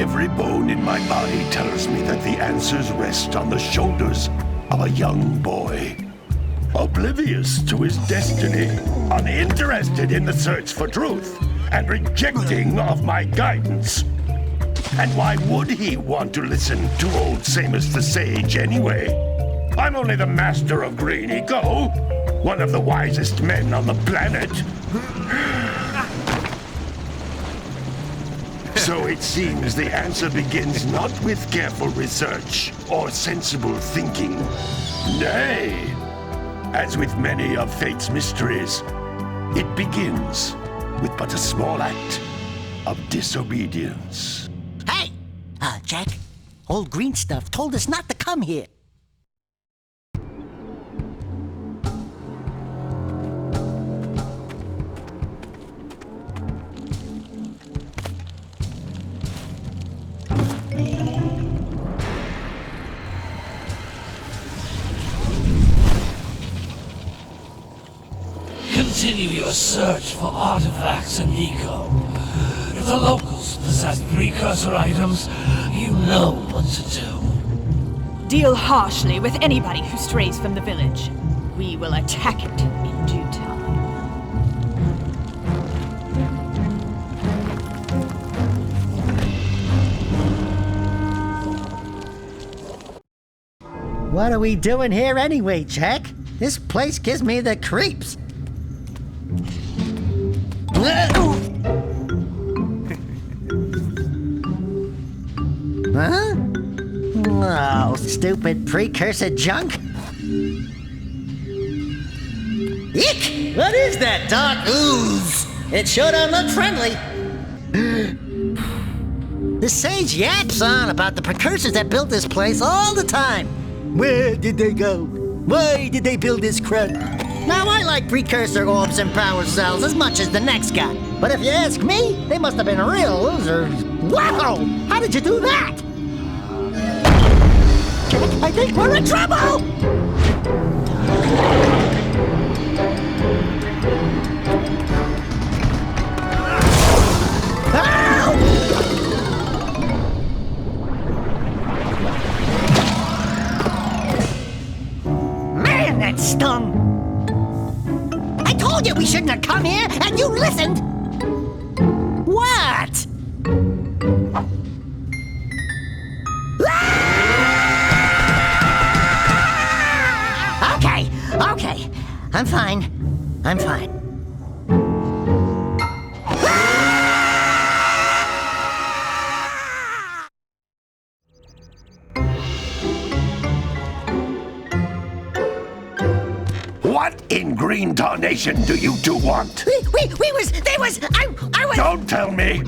Every bone in my body tells me that the answers rest on the shoulders of a young boy. Oblivious to his destiny, uninterested in the search for truth, and rejecting of my guidance. And why would he want to listen to old Samus the Sage anyway? I'm only the master of Green Eco, one of the wisest men on the planet. So it seems the answer begins not with careful research or sensible thinking. Nay, as with many of fate's mysteries, it begins with but a small act of disobedience. Hey! Jak, old green stuff told us not to come here. Continue your search for artifacts and eco. If the locals possess precursor items, you know what to do. Deal harshly with anybody who strays from the village. We will attack it in due time. What are we doing here anyway, Jak? This place gives me the creeps. Huh? Oh, stupid precursor junk. Eek! What is that dark ooze? It sure don't look friendly. The sage yaps on about the precursors that built this place all the time. Where did they go? Why did they build this crud? Now, I like precursor orbs and power cells as much as the next guy. But if you ask me, they must have been real losers. Wow! How did you do that? I think we're in trouble! Man, that stung! I told you we shouldn't have come here, and you listened! What? Okay. I'm fine. What in green tarnation do you two want? I was... Don't tell me!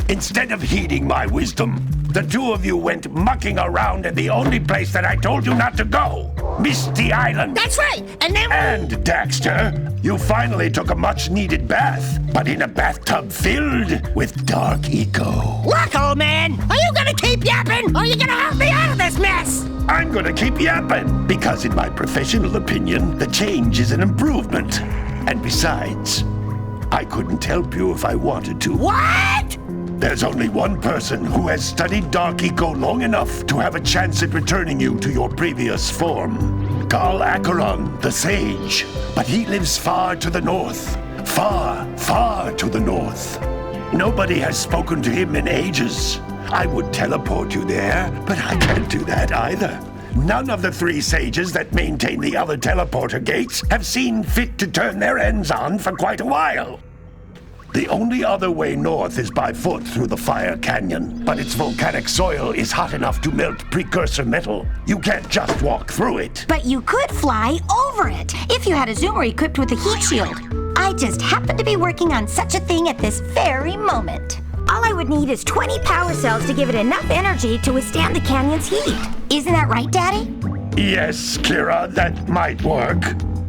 Instead of heeding my wisdom, the two of you went mucking around in the only place that I told you not to go, Misty Island. That's right, and then... And, Daxter, you finally took a much-needed bath, but in a bathtub filled with dark eco. Look, old man, are you gonna keep yapping, or are you gonna help me out of this mess? I'm gonna keep yapping, because in my professional opinion, the change is an improvement. And besides, I couldn't help you if I wanted to. What? There's only one person who has studied Dark Eco long enough to have a chance at returning you to your previous form. Carl Acheron, the Sage. But he lives far to the north. Far to the north. Nobody has spoken to him in ages. I would teleport you there, but I can't do that either. None of the three sages that maintain the other teleporter gates have seen fit to turn their ends on for quite a while. The only other way north is by foot through the Fire Canyon, but its volcanic soil is hot enough to melt precursor metal. You can't just walk through it. But you could fly over it, if you had a zoomer equipped with a heat shield. I just happen to be working on such a thing at this very moment. All I would need is 20 power cells to give it enough energy to withstand the canyon's heat. Isn't that right, Daddy? Yes, Kira, that might work.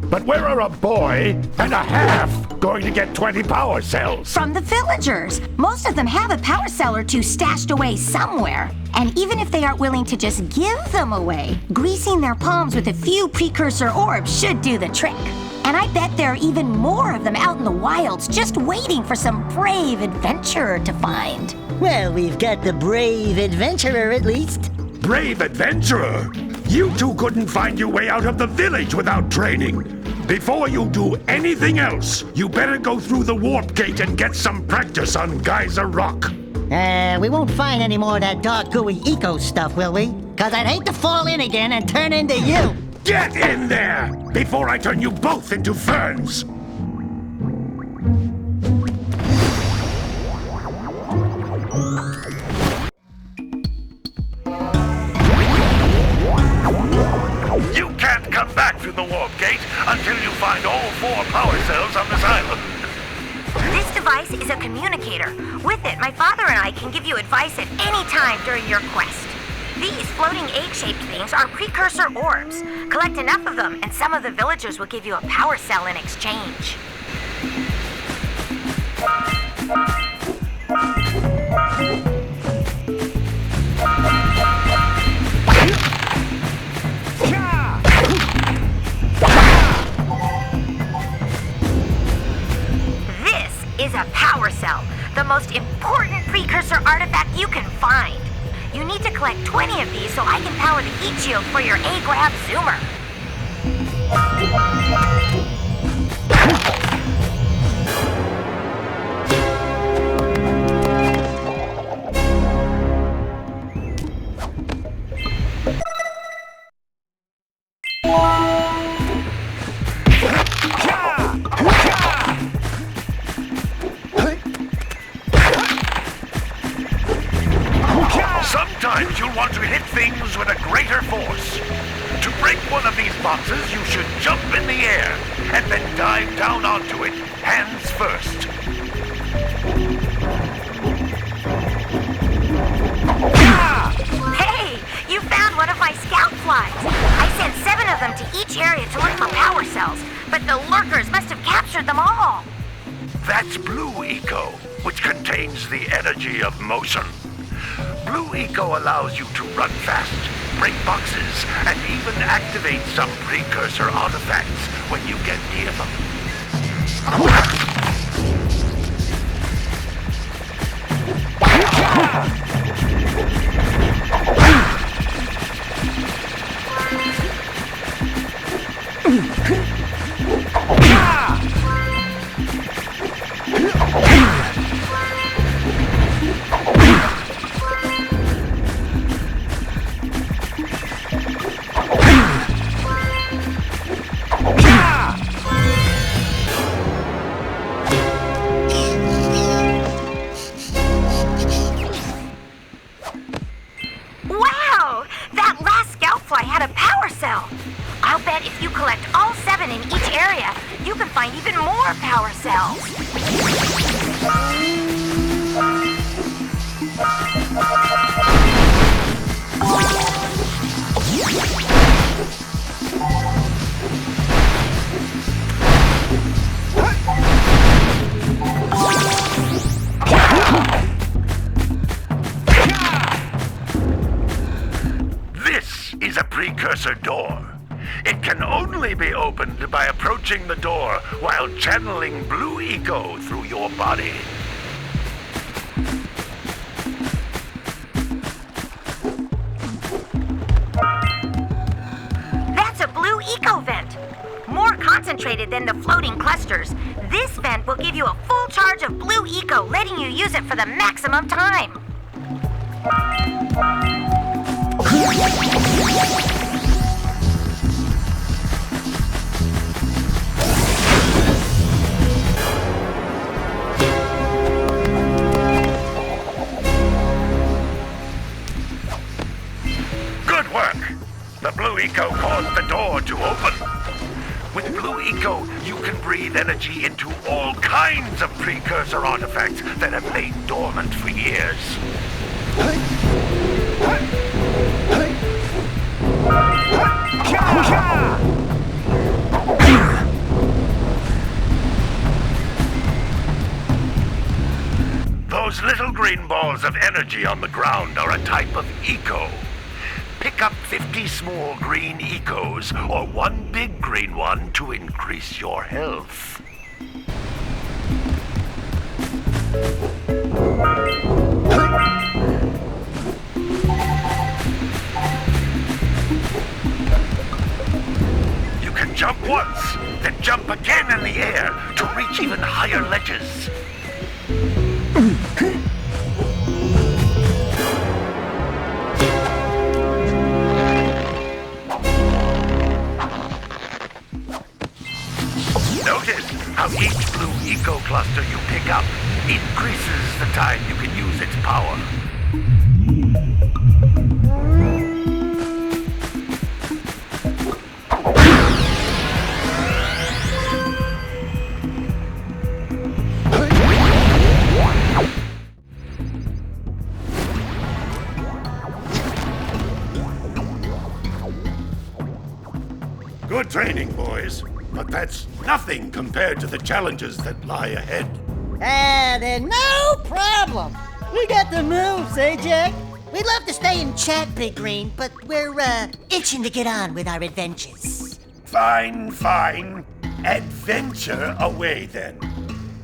But where are a boy and a half going to get 20 power cells? From the villagers. Most of them have a power cell or two stashed away somewhere. And even if they aren't willing to just give them away, greasing their palms with a few precursor orbs should do the trick. And I bet there are even more of them out in the wilds just waiting for some brave adventurer to find. Well, we've got the brave adventurer at least. Brave adventurer? You two couldn't find your way out of the village without training. Before you do anything else, you better go through the warp gate and get some practice on Geyser Rock. We won't find any more of that dark gooey eco stuff, will we? 'Cause I'd hate to fall in again and turn into you. Get in there before I turn you both into ferns. You can't come back through the warp gate until you find all 4 power cells on this island. This device is a communicator. With it, my father and I can give you advice at any time during your quest. These floating egg-shaped things are precursor orbs. Collect enough of them, and some of the villagers will give you a power cell in exchange. This is a power cell, the most important precursor artifact you can find. You need to collect 20 of these so I can power the heat shield for your A-Grab zoomer. Sometimes you'll want to hit things with a greater force. To break one of these boxes, you should jump in the air and then dive down onto it, hands first. Hey, you found one of my scout flies. I sent 7 of them to each area to look for power cells, but the lurkers must have captured them all. That's Blue Eco, which contains the energy of motion. Blue Eco allows you to run fast, break boxes, and even activate some precursor artifacts when you get near them. Wow! That last scout fly had a power cell. I'll bet if you collect all 7 in each area, you can find even more power cells. This is a precursor door. It can only be opened by approaching the door while channeling Blue Eco through your body. That's a Blue Eco vent. More concentrated than the floating clusters. This vent will give you a full charge of Blue Eco, letting you use it for the maximum time. Good work! The Blue Eco caused the door to open. With Blue Eco, you can breathe energy into all kinds of precursor artifacts that have lain dormant for years. Those little green balls of energy on the ground are a type of eco. pick up 50 small green ecos or one big green one to increase your health. You can jump once, then jump again in the air to reach even higher ledges. Notice how each blue eco cluster you pick up increases the time you can use its power. Good training, boys. But that's nothing compared to the challenges that lie ahead. Then no problem. We got the moves, eh, Jack? We'd love to stay and chat, Big Green, but we're, itching to get on with our adventures. Fine, fine. Adventure away, then.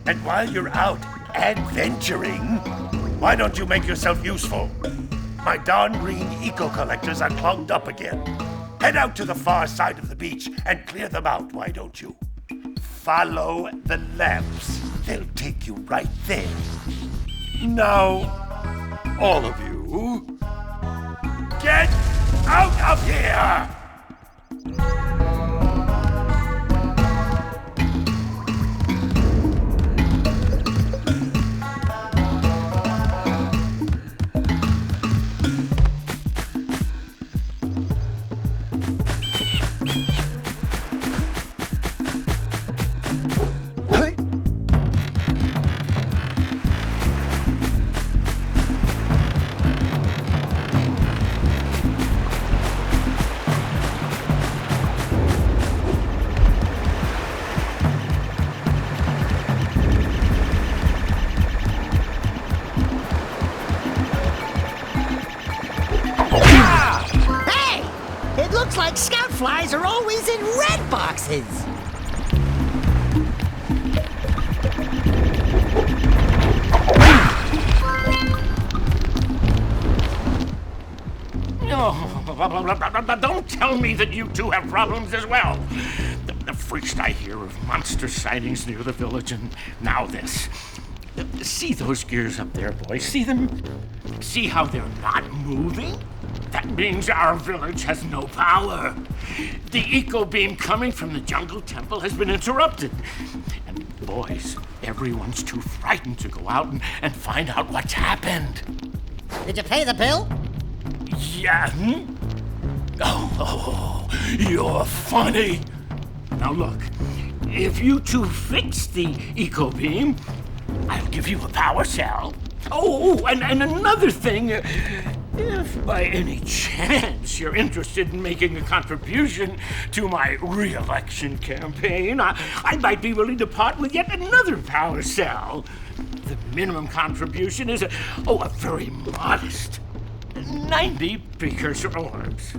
And while you're out adventuring, why don't you make yourself useful? My darn green eco-collectors are clogged up again. Head out to the far side of the beach and clear them out, why don't you? Follow the lamps. They'll take you right there. Now, all of you, get out of here! Like scout flies are always in red boxes. Oh, don't tell me that you two have problems as well. The first I hear of monster sightings near the village, and now this. See those gears up there, boys? See them? See how they're not moving? That means our village has no power. The eco beam coming from the jungle temple has been interrupted. And boys, everyone's too frightened to go out and find out what's happened. Did you pay the bill? Yeah. Oh, you're funny. Now look, if you two fix the eco beam, I'll give you a power cell. Oh, and another thing, if by any chance you're interested in making a contribution to my re-election campaign, I might be willing to part with yet another power cell. The minimum contribution is a very modest 90 precursor orbs.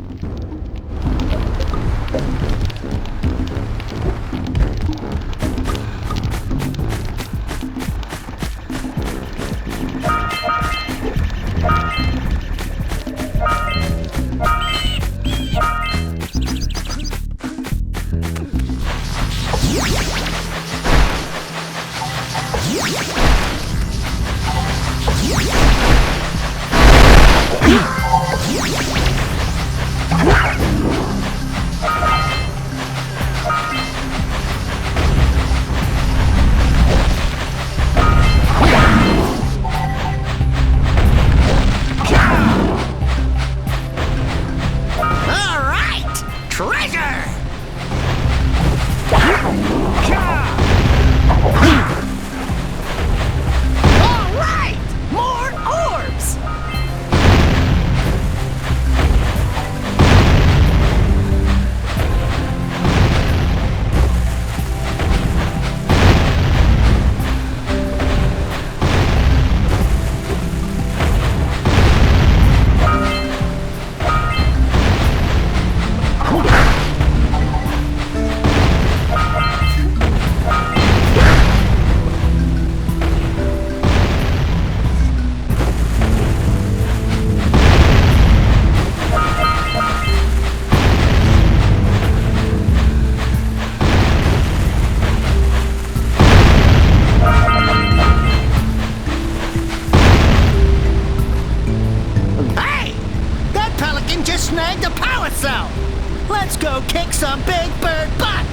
some big bird butt!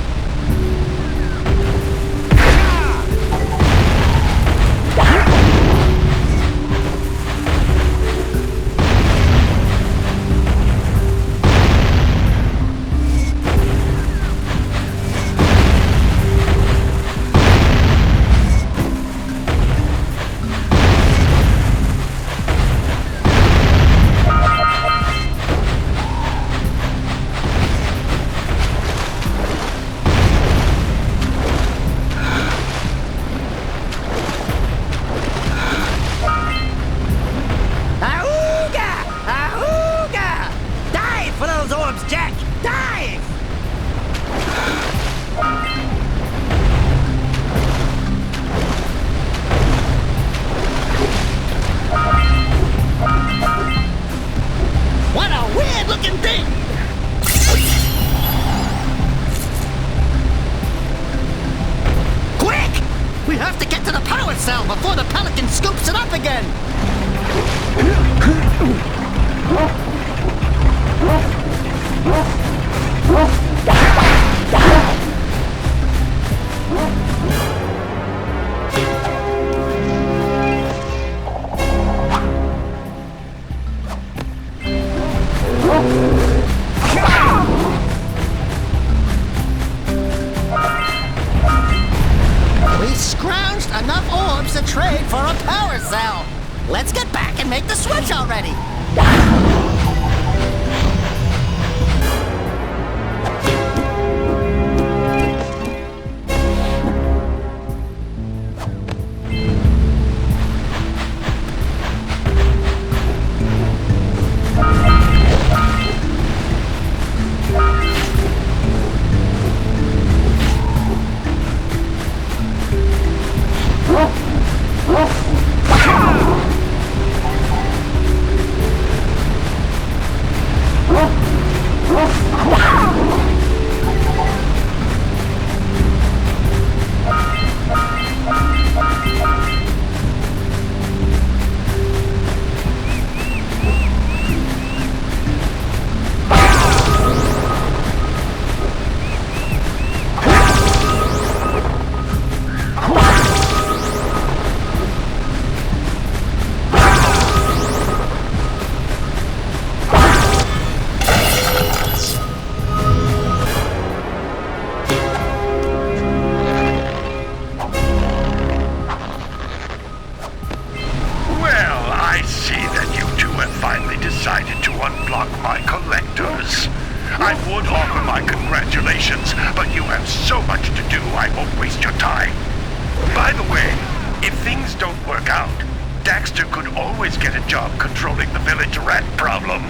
Jak! Dive! What a weird-looking thing! Quick! We have to get to the power cell before the pelican scoops it up again! We scrounged enough orbs to trade for a power cell. Let's get back and make the switch already. Decided to unblock my collectors. I would offer my congratulations, but you have so much to do, I won't waste your time. By the way, if things don't work out, Daxter could always get a job controlling the village rat problem.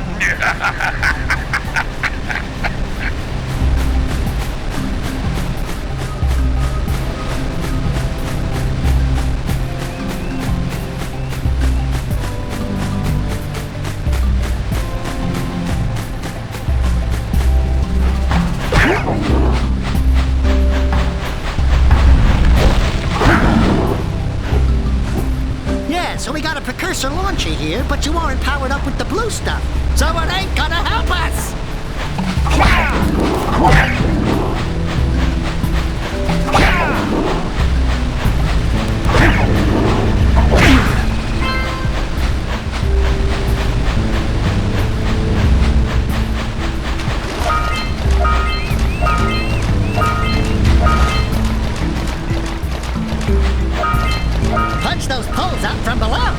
So we got a Precursor launcher here, but you aren't powered up with the blue stuff. So it ain't gonna help us! Punch those poles out from below!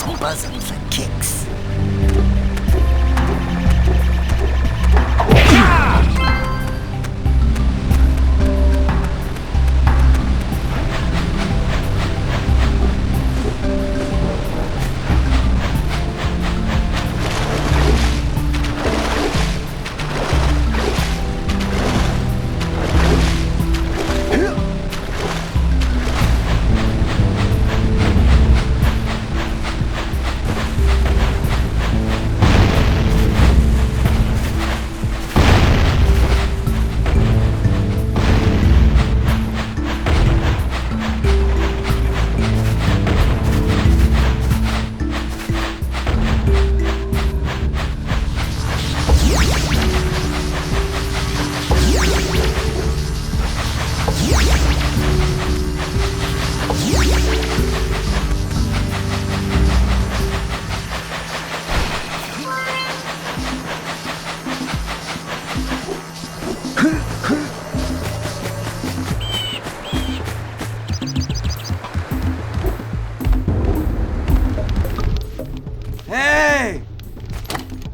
just buzzing for kicks. Hey!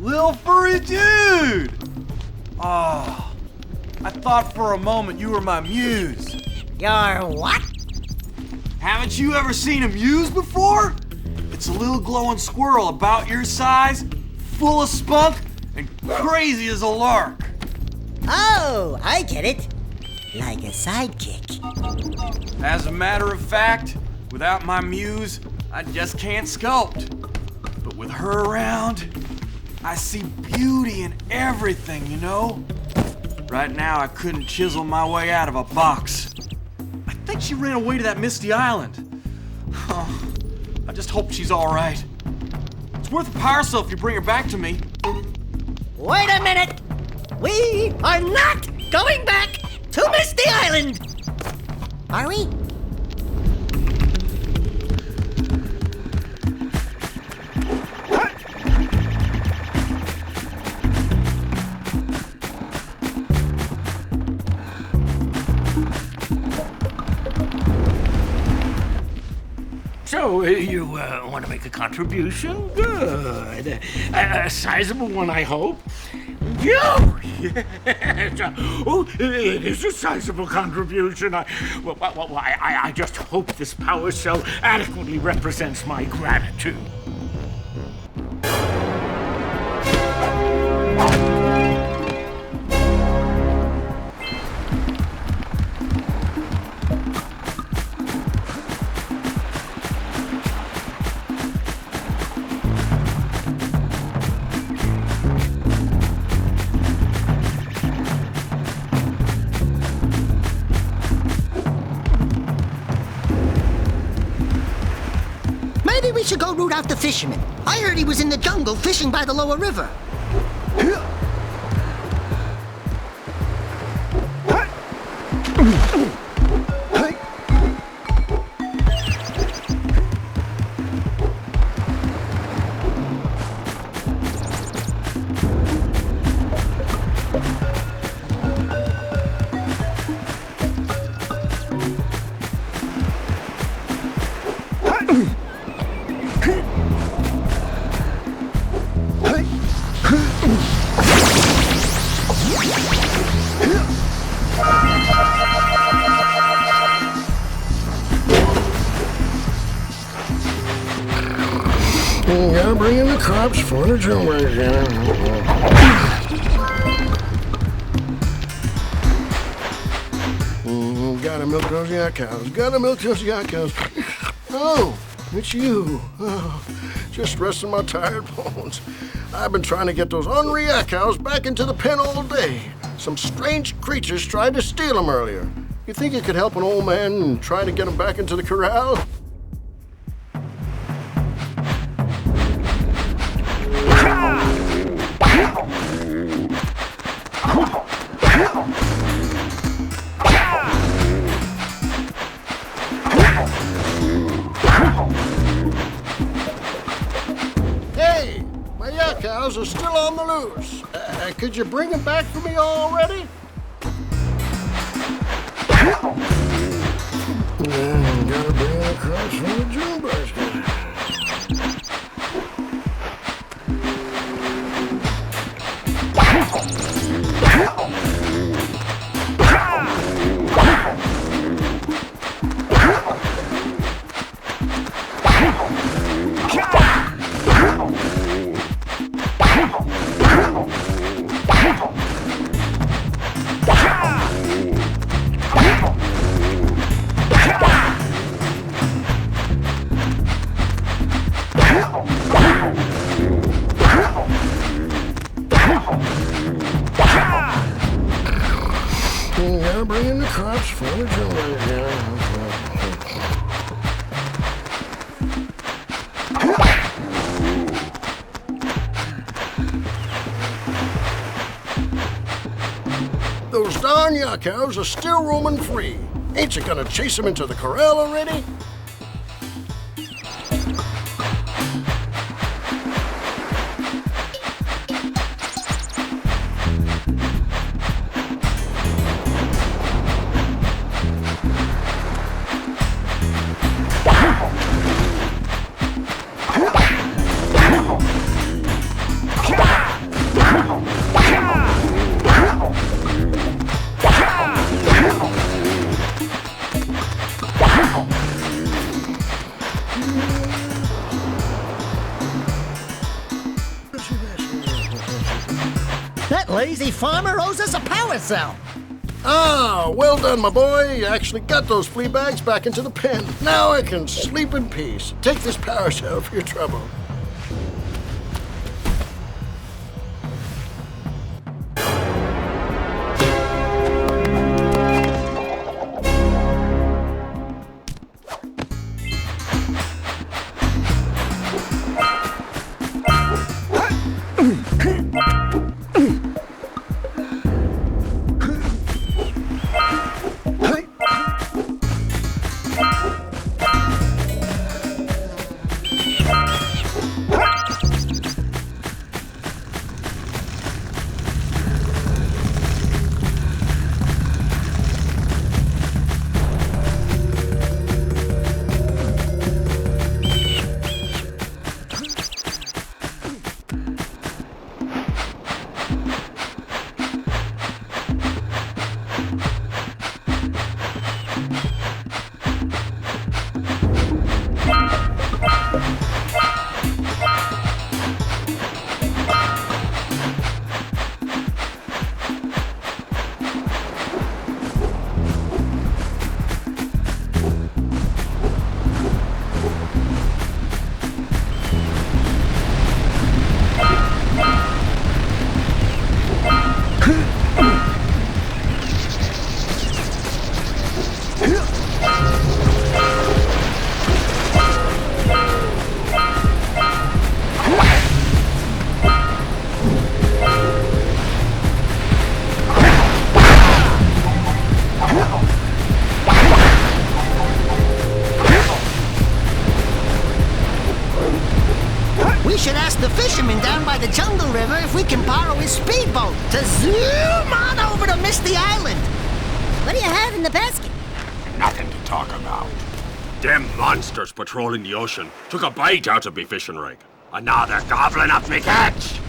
Lil furry dude! Oh, I thought for a moment you were my muse. Your what? Haven't you ever seen a muse before? It's a little glowing squirrel about your size, full of spunk, and crazy as a lark. Oh, I get it. Like a sidekick. As a matter of fact, without my muse, I just can't sculpt. But with her around, I see beauty in everything, you know? Right now, I couldn't chisel my way out of a box. I think she ran away to that misty island. I just hope she's all right. It's worth a power cell if you bring her back to me. Wait a minute! We are not going back to Misty Island! Are we? So, you want to make a contribution? Good. A sizable one, I hope. Yes. Oh, it is a sizable contribution. I just hope this power cell adequately represents my gratitude. Maybe we should go root out the fisherman. I heard he was in the jungle fishing by the lower river. Gotta bring in the crops for the drummer. Gotta milk those yak cows. Gotta milk those yak cows. Oh, it's you. Oh, just resting my tired bones. I've been trying to get those ornery yak cows back into the pen all day. Some strange creatures tried to steal them earlier. You think you could help an old man and try to get them back into the corral? Hey, my yak cows are still on the loose. Could you bring them back for me already? Gotta bring the crops from the June basket. Watering the crops for the children. Those darn yak cows are still roaming free. Ain't you gonna chase them into the corral already? That lazy farmer owes us a power cell. Ah, well done, my boy. You actually got those flea bags back into the pen. Now I can sleep in peace. Take this power cell for your trouble. The fisherman down by the jungle river if we can borrow his speedboat to zoom on over to Misty Island. What do you have in the basket? Nothing to talk about. Them monsters patrolling the ocean took a bite out of me fishing rig. And now they're gobbling up me catch.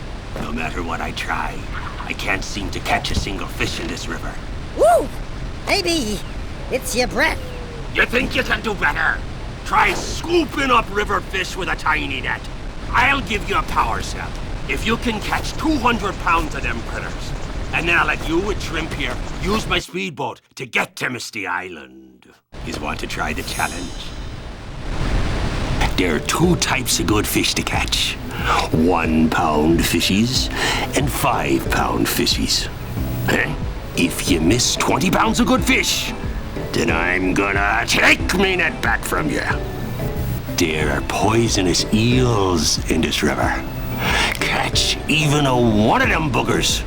No matter what I try, I can't seem to catch a single fish in this river. Woo! Maybe it's your breath. You think you can do better? Try scooping up river fish with a tiny net. I'll give you a power cell if you can catch 200 pounds of them critters. And then I'll let you and Shrimp here use my speedboat to get to Misty Island. You want to try the challenge? There are two types of good fish to catch. 1 pound fishies and 5 pound fishies. If you miss 20 pounds of good fish, then I'm gonna take me net back from you. There are poisonous eels in this river. Catch even one of them buggers,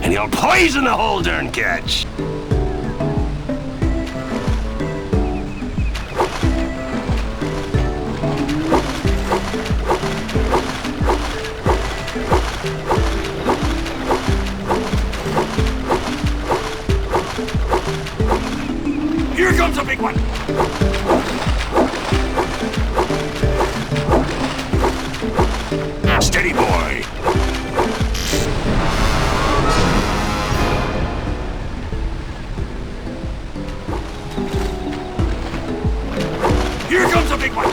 and you'll poison the whole darn catch. Here comes a big one. Steady, boy. Here comes a big one.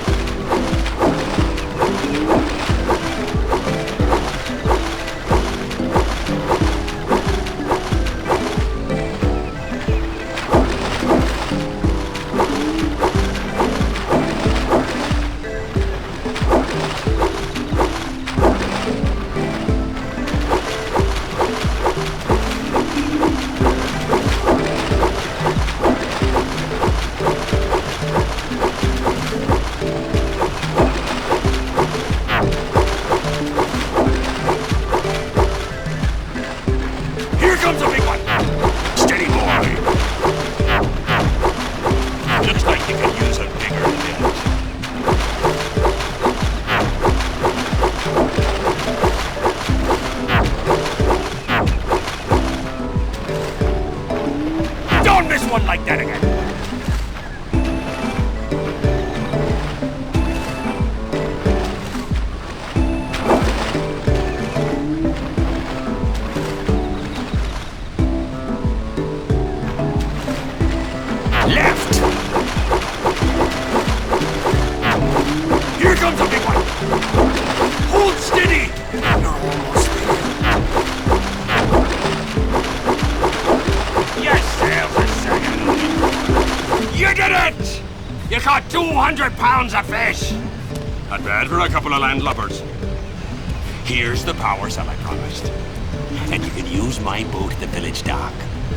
caught 200 pounds of fish. Not bad for a couple of landlubbers. Here's the power cell I promised. And you can use my boat at the village dock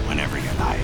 whenever you like.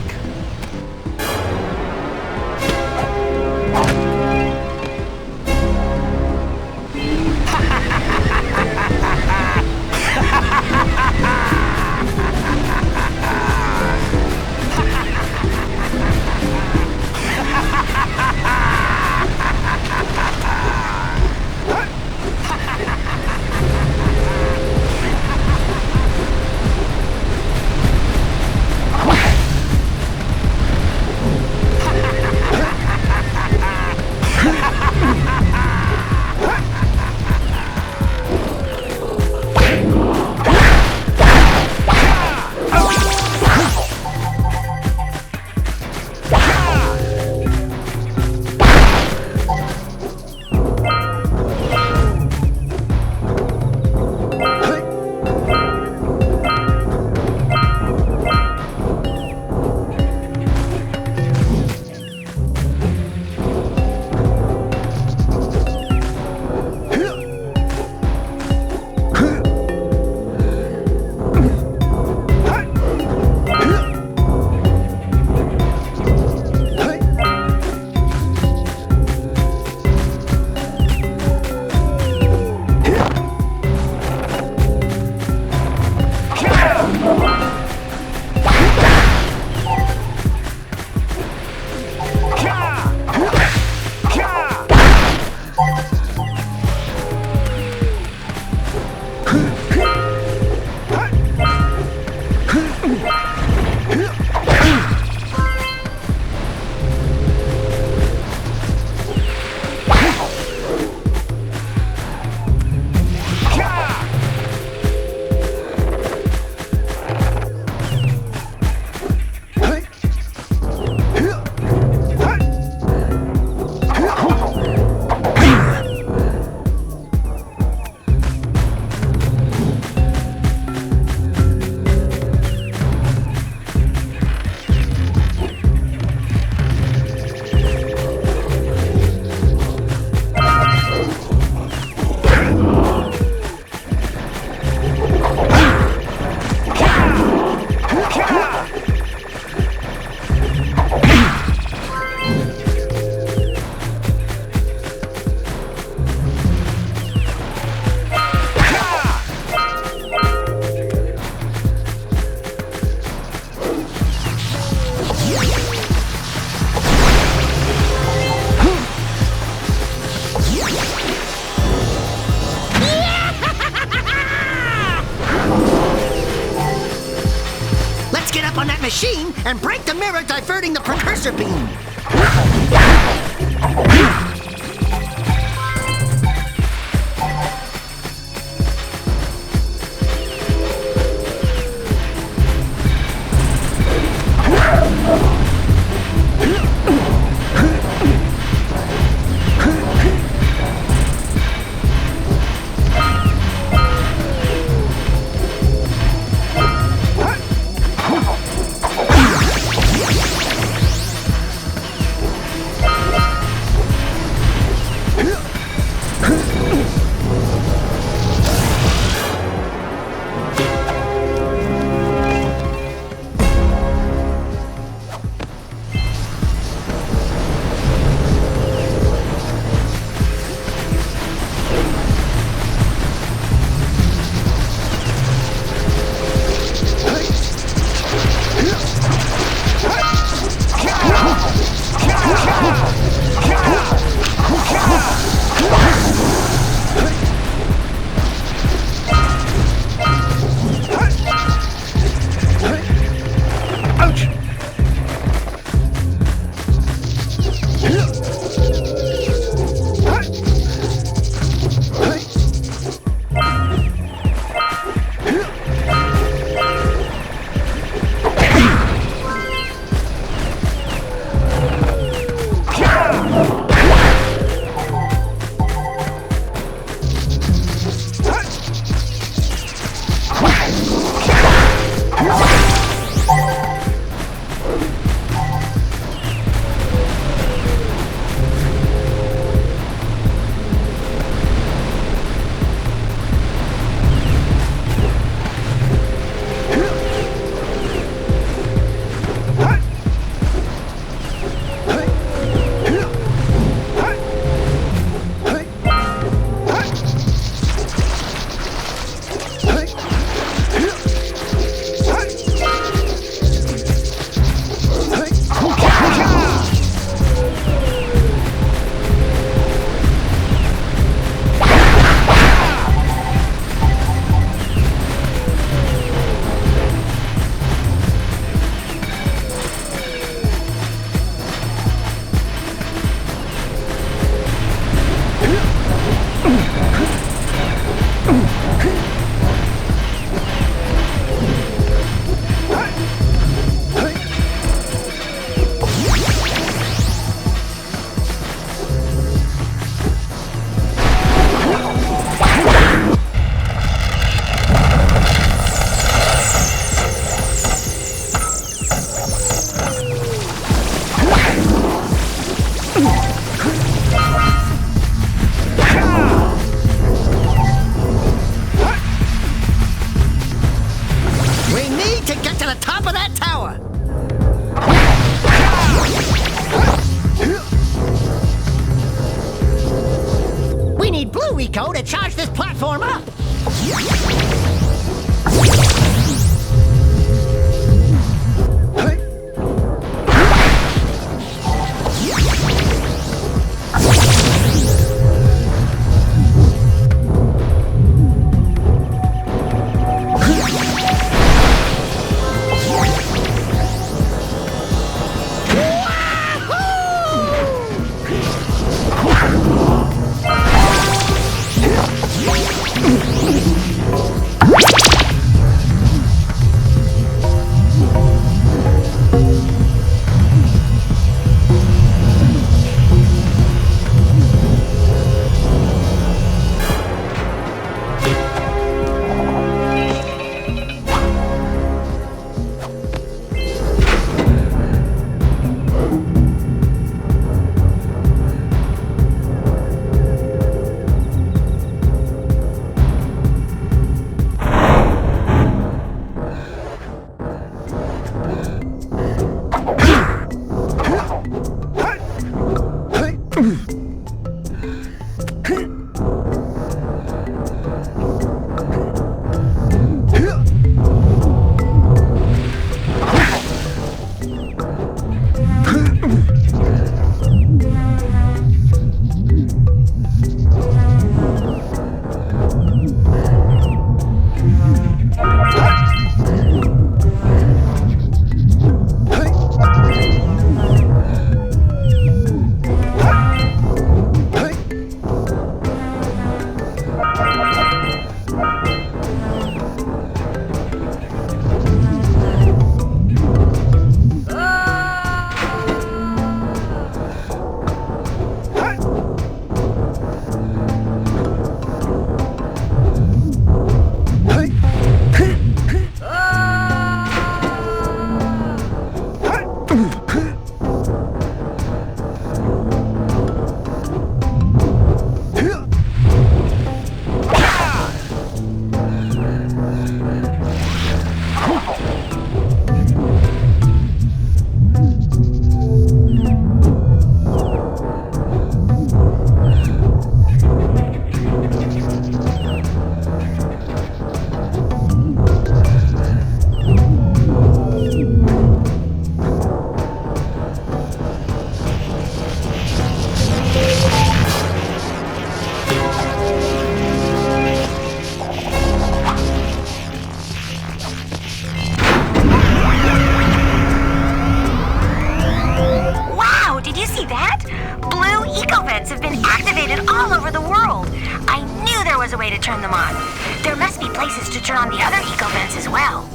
Machine and break the mirror diverting the Precursor beam. to charge this platform up! was a way to turn them on. There must be places to turn on the other eco vents as well.